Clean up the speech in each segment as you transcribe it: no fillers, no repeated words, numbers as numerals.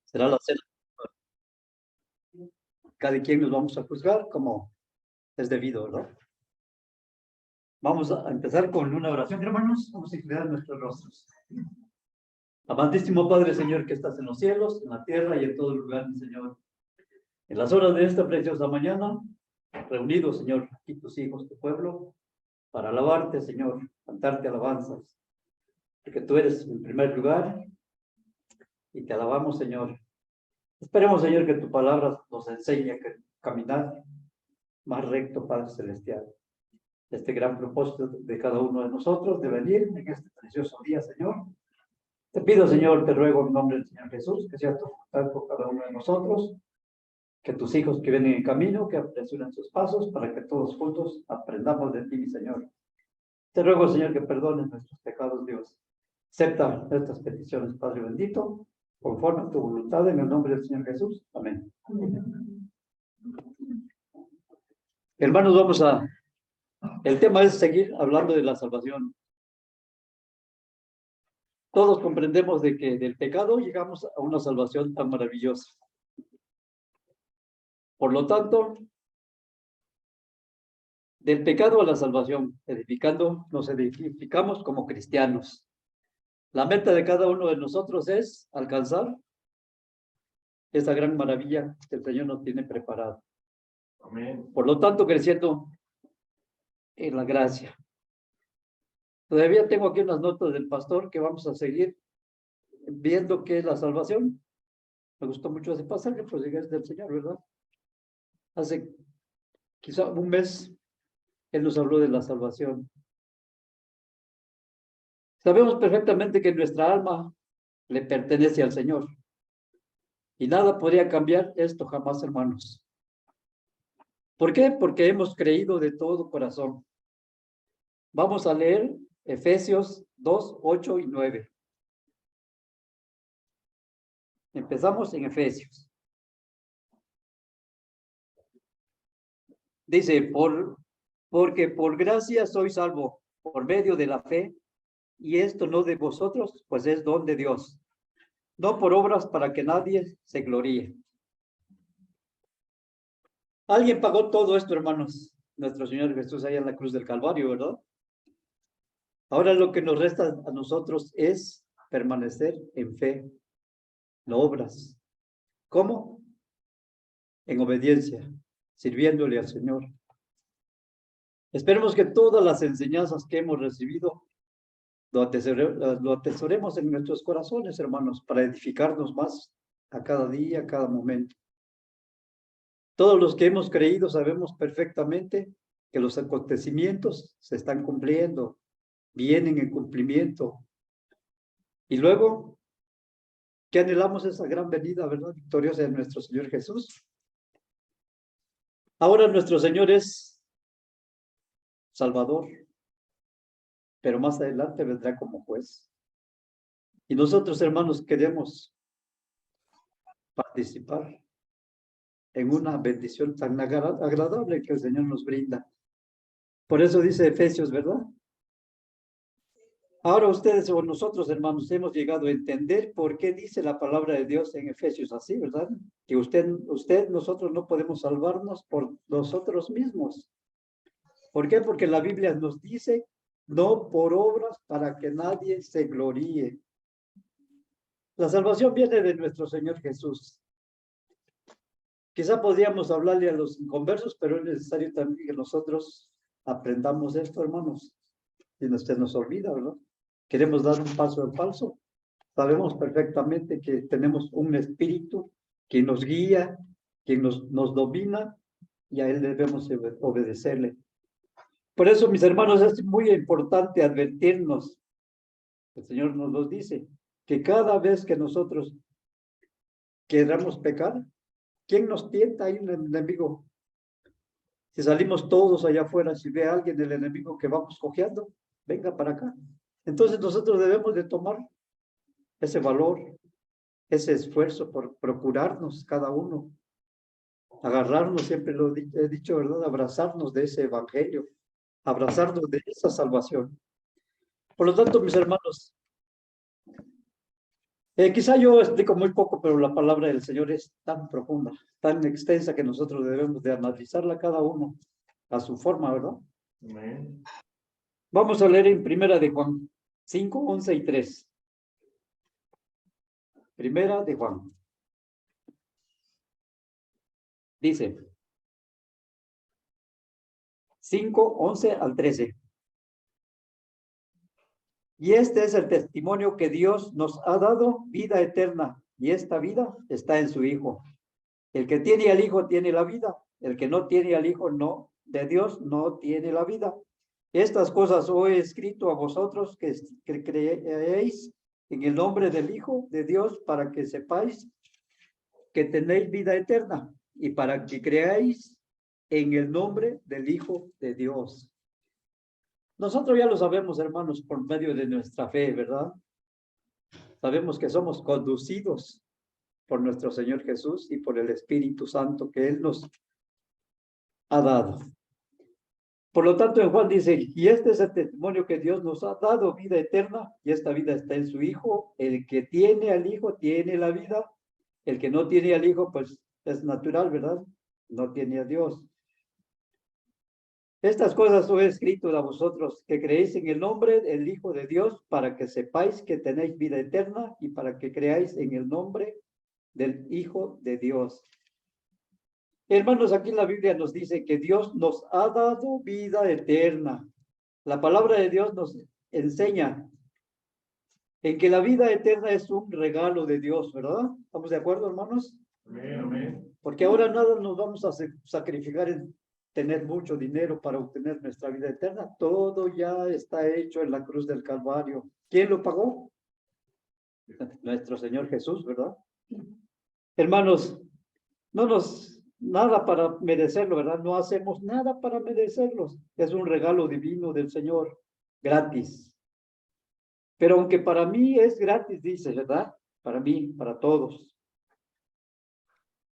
Será la cena. Cada quien nos vamos a juzgar como es debido, ¿no? Vamos a empezar con una oración, hermanos. Vamos a inclinar nuestros rostros. Amantísimo Padre, Señor, que estás en los cielos, en la tierra y en todo lugar, Señor. En las horas de esta preciosa mañana, reunidos, Señor, aquí tus hijos, tu pueblo, para alabarte, Señor, cantarte alabanzas, porque tú eres en primer lugar y te alabamos, Señor. Esperemos, Señor, que tu palabra nos enseñe a caminar más recto, Padre Celestial. Este gran propósito de cada uno de nosotros de venir en este precioso día, Señor. Te pido, Señor, te ruego en nombre del Señor Jesús, que sea tu voluntad por cada uno de nosotros, que tus hijos que vienen en camino, que apresuren sus pasos, para que todos juntos aprendamos de ti, mi Señor. Te ruego, Señor, que perdones nuestros pecados, Dios. Acepta nuestras peticiones, Padre bendito, conforme a tu voluntad, en el nombre del Señor Jesús. Amén. Hermanos, el tema es seguir hablando de la salvación. Todos comprendemos de que del pecado llegamos a una salvación tan maravillosa. Por lo tanto, del pecado a la salvación, nos edificamos como cristianos. La meta de cada uno de nosotros es alcanzar esa gran maravilla que el Señor nos tiene preparado. Amén. Por lo tanto, creciendo en la gracia. Todavía tengo aquí unas notas del pastor que vamos a seguir viendo qué es la salvación. Me gustó mucho ese pasaje, pues es del Señor, ¿verdad? Hace quizá un mes, Él nos habló de la salvación. Sabemos perfectamente que nuestra alma le pertenece al Señor. Y nada podría cambiar esto jamás, hermanos. ¿Por qué? Porque hemos creído de todo corazón. Vamos a leer Efesios 2, 8 y 9. Empezamos en Efesios. Dice, porque por gracia soy salvo, por medio de la fe, y esto no de vosotros, pues es don de Dios, no por obras para que nadie se gloríe. Alguien pagó todo esto, hermanos, nuestro Señor Jesús allá en la cruz del Calvario, ¿verdad? Ahora lo que nos resta a nosotros es permanecer en fe, no obras. ¿Cómo? En obediencia, sirviéndole al Señor. Esperemos que todas las enseñanzas que hemos recibido lo atesoremos en nuestros corazones, hermanos, para edificarnos más a cada día, a cada momento. Todos los que hemos creído sabemos perfectamente que los acontecimientos se están cumpliendo, vienen en cumplimiento. Y luego, que anhelamos esa gran venida, ¿verdad? Victoriosa de nuestro Señor Jesús. Ahora nuestro Señor es Salvador, pero más adelante vendrá como juez. Y nosotros, hermanos, queremos participar en una bendición tan agradable que el Señor nos brinda. Por eso dice Efesios, ¿verdad? Ahora ustedes o nosotros, hermanos, hemos llegado a entender por qué dice la palabra de Dios en Efesios así, ¿verdad? Que nosotros no podemos salvarnos por nosotros mismos. ¿Por qué? Porque la Biblia nos dice, no por obras para que nadie se gloríe. La salvación viene de nuestro Señor Jesús. Quizá podríamos hablarle a los inconversos, pero es necesario también que nosotros aprendamos esto, hermanos. Y se nos olvida, ¿verdad? Queremos dar un paso en falso. Sabemos perfectamente que tenemos un espíritu que nos guía, que nos domina, y a él debemos obedecerle. Por eso, mis hermanos, es muy importante advertirnos. El Señor nos lo dice, que cada vez que nosotros queramos pecar, ¿quién nos tienta ahí el enemigo? Si salimos todos allá afuera, si ve a alguien del enemigo que vamos cojeando, venga para acá. Entonces nosotros debemos de tomar ese valor, ese esfuerzo por procurarnos cada uno, agarrarnos, siempre lo he dicho, ¿verdad? Abrazarnos de ese evangelio, abrazarnos de esa salvación. Por lo tanto, mis hermanos, Quizá yo explico muy poco, pero la palabra del Señor es tan profunda, tan extensa que nosotros debemos de analizarla cada uno a su forma, ¿verdad? Amén. Vamos a leer en Primera de Juan 5, 11 y 3. Primera de Juan. Dice 5, 11 al 13. Y este es el testimonio que Dios nos ha dado, vida eterna, y esta vida está en su Hijo. El que tiene al Hijo tiene la vida, el que no tiene al Hijo no, de Dios no tiene la vida. Estas cosas os he escrito a vosotros que creéis en el nombre del Hijo de Dios para que sepáis que tenéis vida eterna y para que creáis en el nombre del Hijo de Dios. Nosotros ya lo sabemos, hermanos, por medio de nuestra fe, ¿verdad? Sabemos que somos conducidos por nuestro Señor Jesús y por el Espíritu Santo que Él nos ha dado. Por lo tanto, en Juan dice, y este es el testimonio que Dios nos ha dado, vida eterna, y esta vida está en su Hijo. El que tiene al Hijo tiene la vida. El que no tiene al Hijo, pues es natural, ¿verdad? No tiene a Dios. Estas cosas os he escrito a vosotros que creéis en el nombre del Hijo de Dios, para que sepáis que tenéis vida eterna y para que creáis en el nombre del Hijo de Dios. Hermanos, aquí en la Biblia nos dice que Dios nos ha dado vida eterna. La palabra de Dios nos enseña en que la vida eterna es un regalo de Dios, ¿verdad? ¿Estamos de acuerdo, hermanos? Amén, amén. Porque ahora nada nos vamos a sacrificar en tener mucho dinero para obtener nuestra vida eterna. Todo ya está hecho en la cruz del Calvario. ¿Quién lo pagó? Nuestro Señor Jesús, ¿verdad? Hermanos, nada para merecerlo, ¿verdad? No hacemos nada para merecerlos. Es un regalo divino del Señor, gratis. Pero aunque para mí es gratis, dice, ¿verdad? Para mí, para todos.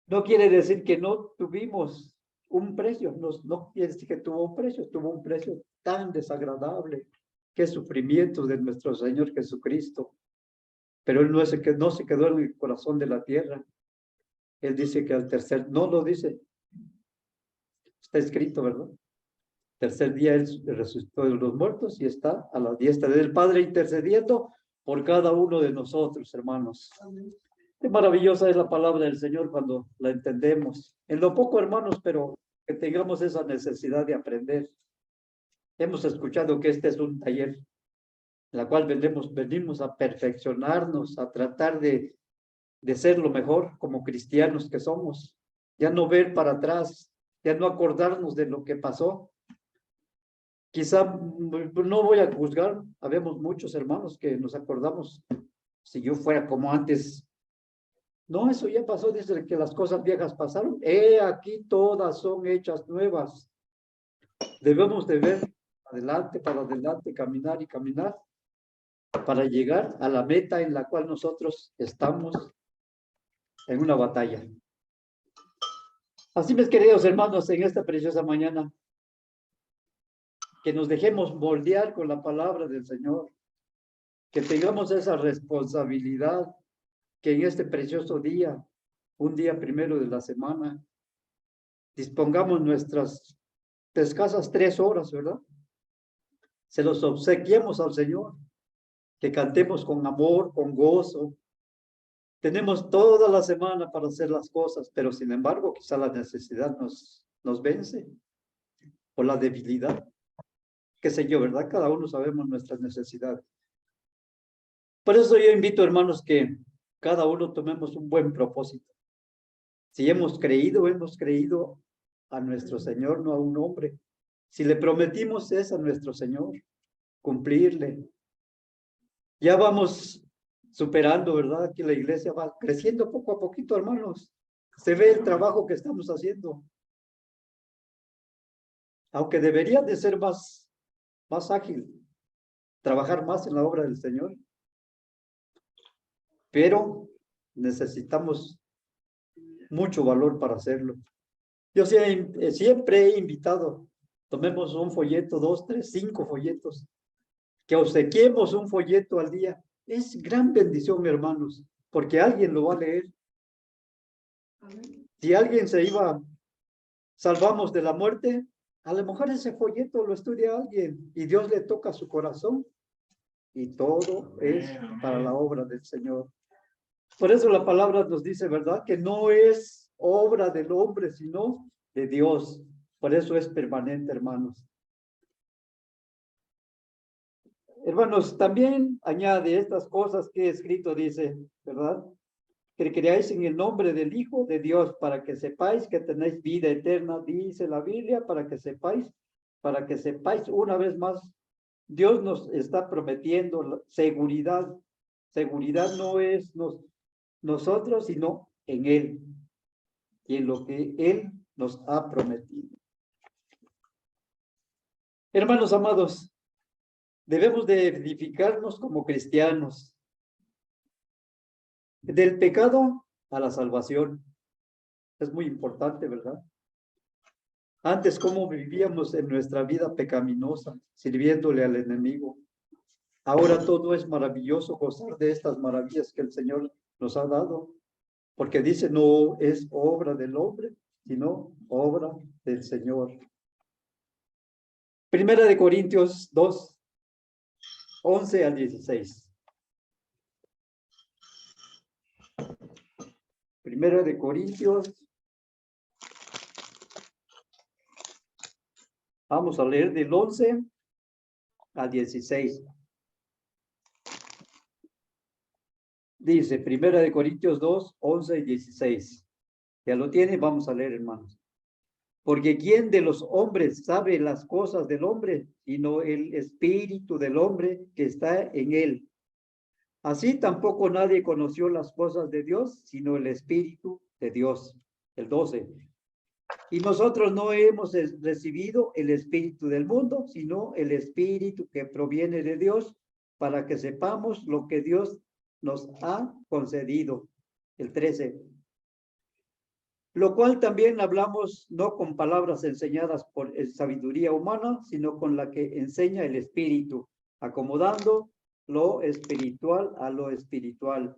No quiere decir que no tuvimos un precio, no quiere decir que tuvo un precio tan desagradable, que sufrimiento de nuestro Señor Jesucristo. Pero Él no se quedó en el corazón de la tierra. Él dice que al tercer, no lo dice, está escrito, ¿verdad? Tercer día Él resucitó de los muertos y está a la diestra del Padre intercediendo por cada uno de nosotros, hermanos. Qué maravillosa es la palabra del Señor cuando la entendemos. En lo poco, hermanos, pero que tengamos esa necesidad de aprender. Hemos escuchado que este es un taller en la cual venimos a perfeccionarnos, a tratar de ser lo mejor como cristianos que somos. Ya no ver para atrás, ya no acordarnos de lo que pasó. Quizá no voy a juzgar, habemos muchos hermanos que nos acordamos, si yo fuera como antes. No, eso ya pasó desde que las cosas viejas pasaron. Aquí todas son hechas nuevas. Debemos de ver adelante, para adelante, caminar y caminar para llegar a la meta en la cual nosotros estamos en una batalla. Así, mis queridos hermanos, en esta preciosa mañana, que nos dejemos moldear con la palabra del Señor, que tengamos esa responsabilidad, que en este precioso día, un día primero de la semana, dispongamos nuestras escasas 3 horas, ¿verdad? Se los obsequiemos al Señor, que cantemos con amor, con gozo. Tenemos toda la semana para hacer las cosas, pero sin embargo, quizá la necesidad nos vence, o la debilidad, qué sé yo, ¿verdad? Cada uno sabemos nuestras necesidades. Por eso yo invito, hermanos, que cada uno tomemos un buen propósito. Si hemos creído a nuestro Señor, no a un hombre. Si le prometimos es a nuestro Señor, cumplirle. Ya vamos superando, ¿verdad? Que la iglesia va creciendo poco a poquito, hermanos. Se ve el trabajo que estamos haciendo. Aunque debería de ser más ágil, trabajar más en la obra del Señor. Pero necesitamos mucho valor para hacerlo. Yo siempre he invitado, tomemos un folleto, 2, 3, 5 folletos, que obsequiemos un folleto al día Es gran bendición, hermanos, porque alguien lo va a leer. Si alguien se iba, salvamos de la muerte, a lo mejor ese folleto lo estudia alguien y Dios le toca su corazón y todo es para la obra del Señor. Por eso la palabra nos dice, ¿verdad? Que no es obra del hombre, sino de Dios. Por eso es permanente, hermanos. Hermanos, también añade estas cosas que he escrito, dice, ¿verdad? Que creáis en el nombre del Hijo de Dios, para que sepáis que tenéis vida eterna, dice la Biblia, para que sepáis una vez más, Dios nos está prometiendo seguridad. Seguridad no es nosotros, sino en Él y en lo que Él nos ha prometido. Hermanos amados, debemos de edificarnos como cristianos, del pecado a la salvación. Es muy importante, ¿verdad? Antes, ¿cómo vivíamos en nuestra vida pecaminosa, sirviéndole al enemigo? Ahora todo es maravilloso, gozar de estas maravillas que el Señor nos ha dado, porque dice, no es obra del hombre, sino obra del Señor. Primera de Corintios 2, 11 al 16. Primera de Corintios. Vamos a leer del 11 al 16. Dice, Primera de Corintios 2, 11 y 16. Ya lo tiene, vamos a leer, hermanos. Porque ¿quién de los hombres sabe las cosas del hombre, sino el espíritu del hombre que está en él? Así tampoco nadie conoció las cosas de Dios, sino el espíritu de Dios. El 12. Y nosotros no hemos recibido el espíritu del mundo, sino el espíritu que proviene de Dios, para que sepamos lo que Dios nos ha concedido. El 13. Lo cual también hablamos no con palabras enseñadas por sabiduría humana, sino con la que enseña el Espíritu, acomodando lo espiritual a lo espiritual.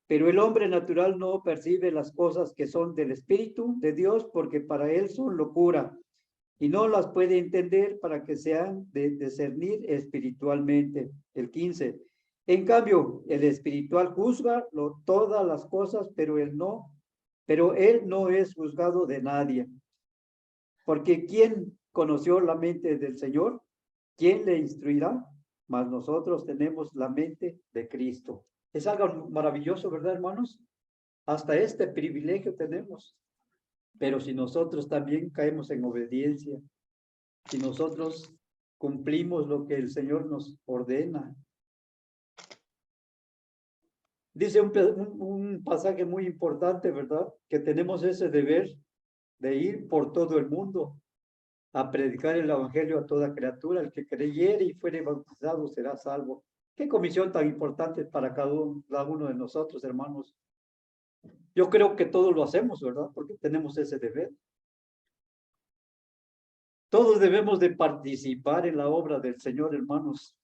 Pero el hombre natural no percibe las cosas que son del Espíritu de Dios, porque para él son locura, y no las puede entender para que sean de discernir espiritualmente. El 15. En cambio, el espiritual juzga todas las cosas, pero él no es juzgado de nadie. Porque ¿quién conoció la mente del Señor? ¿Quién le instruirá? Mas nosotros tenemos la mente de Cristo. Es algo maravilloso, ¿verdad, hermanos? Hasta este privilegio tenemos. Pero si nosotros también caemos en obediencia, si nosotros cumplimos lo que el Señor nos ordena. Dice un pasaje muy importante, ¿verdad? Que tenemos ese deber de ir por todo el mundo a predicar el evangelio a toda criatura. El que creyere y fuere bautizado será salvo. Qué comisión tan importante para cada uno de nosotros, hermanos. Yo creo que todos lo hacemos, ¿verdad? Porque tenemos ese deber. Todos debemos de participar en la obra del Señor, hermanos.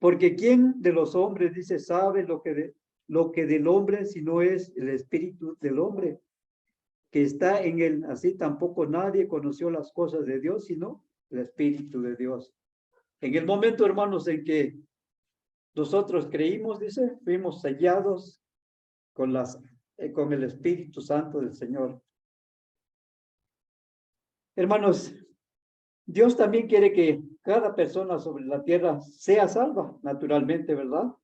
Porque ¿quién de los hombres, dice, sabe lo que del hombre, si no es el espíritu del hombre que está en él? Así tampoco nadie conoció las cosas de Dios, sino el espíritu de Dios. En el momento, hermanos, en que nosotros creímos, dice, fuimos sellados con el Espíritu Santo del Señor. Hermanos, Dios también quiere que cada persona sobre la tierra sea salva, naturalmente, ¿verdad?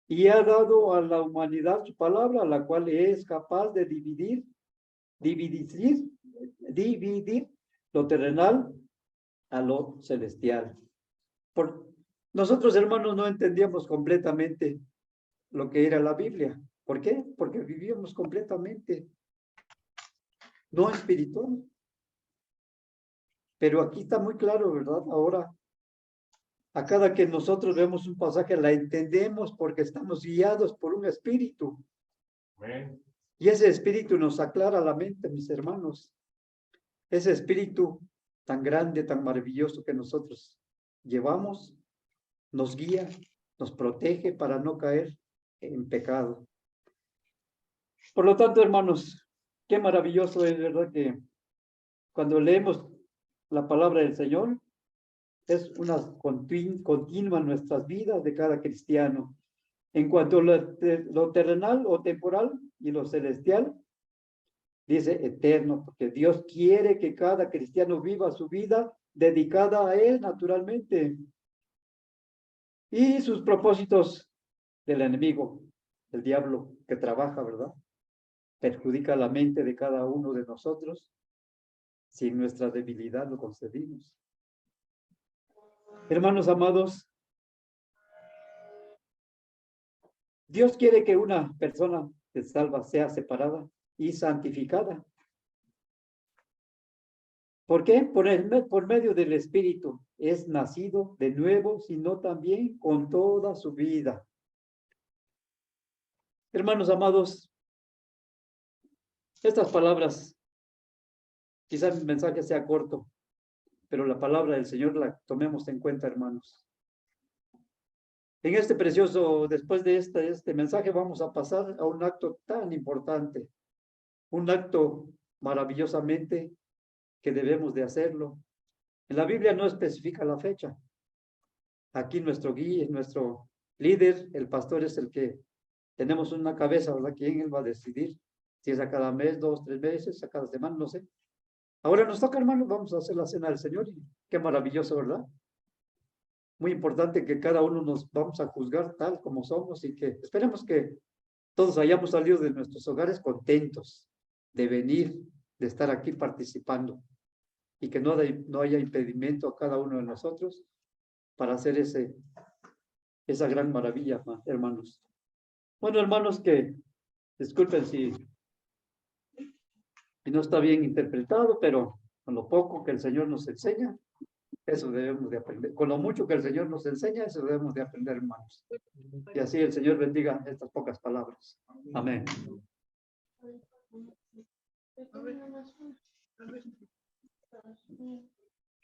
Y ha dado a la humanidad su palabra, la cual es capaz de dividir lo terrenal a lo celestial. Nosotros, hermanos, no entendíamos completamente lo que era la Biblia. ¿Por qué? Porque vivíamos completamente no espiritual. Pero aquí está muy claro, ¿verdad? Ahora, a cada que nosotros vemos un pasaje, la entendemos porque estamos guiados por un espíritu. Amén. Y ese espíritu nos aclara la mente, mis hermanos. Ese espíritu tan grande, tan maravilloso que nosotros llevamos, nos guía, nos protege para no caer en pecado. Por lo tanto, hermanos, qué maravilloso es, ¿verdad? Que cuando leemos la palabra del Señor, es una continua en nuestras vidas de cada cristiano. En cuanto a lo terrenal o temporal y lo celestial, dice eterno, porque Dios quiere que cada cristiano viva su vida dedicada a Él naturalmente. Y sus propósitos del enemigo, el diablo que trabaja, ¿verdad? Perjudica la mente de cada uno de nosotros si en nuestra debilidad lo concedimos. Hermanos amados, Dios quiere que una persona que salva sea separada y santificada. ¿Por qué? Por medio del Espíritu es nacido de nuevo, sino también con toda su vida. Hermanos amados, estas palabras, quizás el mensaje sea corto, pero la palabra del Señor la tomemos en cuenta, hermanos. En este precioso, después de este mensaje, vamos a pasar a un acto tan importante, un acto maravillosamente que debemos de hacerlo. En la Biblia no especifica la fecha. Aquí nuestro guía, nuestro líder, el pastor es el que tenemos una cabeza, ¿verdad? ¿Quién él va a decidir? Si es a cada mes, 2, 3 meses, a cada semana, no sé. Ahora nos toca, hermanos, vamos a hacer la cena del Señor y qué maravilloso, ¿verdad? Muy importante que cada uno nos vamos a juzgar tal como somos y que esperemos que todos hayamos salido de nuestros hogares contentos de venir, de estar aquí participando y que no haya impedimento a cada uno de nosotros para hacer esa gran maravilla, hermanos. Bueno, hermanos, que disculpen si no está bien interpretado, pero con lo poco que el Señor nos enseña, eso debemos de aprender. Con lo mucho que el Señor nos enseña, eso debemos de aprender, hermanos. Y así el Señor bendiga estas pocas palabras. Amén.